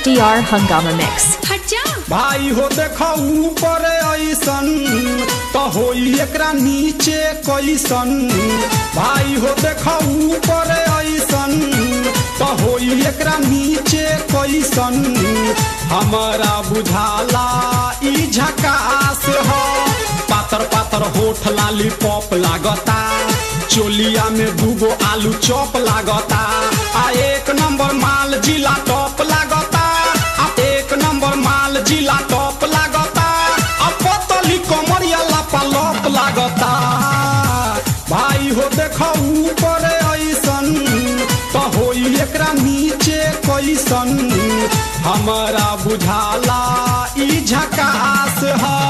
HDR Hungama Mix। हट जा भाई हो देखो ऊपर ऐसन तो होई एकरा नीचे कैसन। भाई हो देखो ऊपर ऐसन तो होई एकरा नीचे कैसन। हमारा बुझाला ई झकास हो। पातर पातर होठ लाली पॉप लागता। चोलिया में दूगो आलू चॉप लागता। आ एक नंबर माल जिला टॉप लागता। आ एक नंबर माल जिला टॉप लागता। आ पतली कमरिया लापालॉप लागता। भाई हो देखो ऊपर ऐसन तो होई एकरा नीचे कैसन। हमारा बुझाला ई झकास है।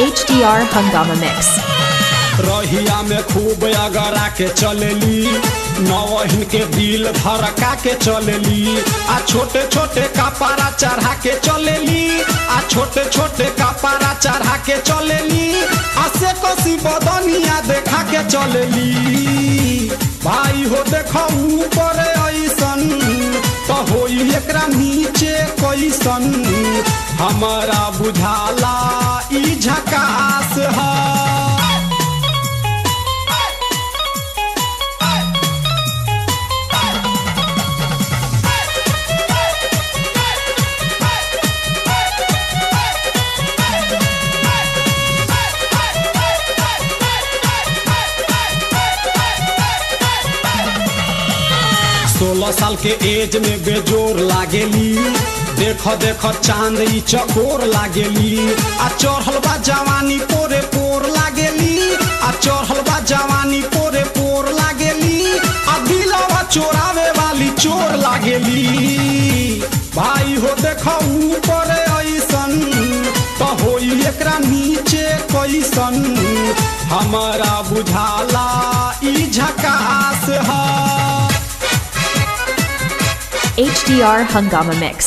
HDR Hungama Mix। रहिया में खूब अगरा के चलेली। नवहिन के दिल धड़का के चलेली। आ छोटे छोटे कपड़ा चढ़ा के चलेली। आ छोटे छोटे कपड़ा चढ़ा के चलेली। आ से कसी बदनिया देखा के चलेली। भाई हो देखो ऊपर ऐसन तो होई एकरा नीचे कैसन। हमारा बुझाला ई झकास है। सोलह साल के एज में बेजोर लागेली। देखो देखो चांद ई चकोर लागेली। आ चढ़ल बा जवानी पोरे पोर लागेली। आ चढ़ल बा जवानी पोरे पोर लागेली। आ दिलवा चोरावे वाली चोर लागेली। भाई हो देखो ऊपर ऐसन तो होई एकरा नीचे कैसन। हमारा बुझाला ई झकास है। HDR Hungama Mix।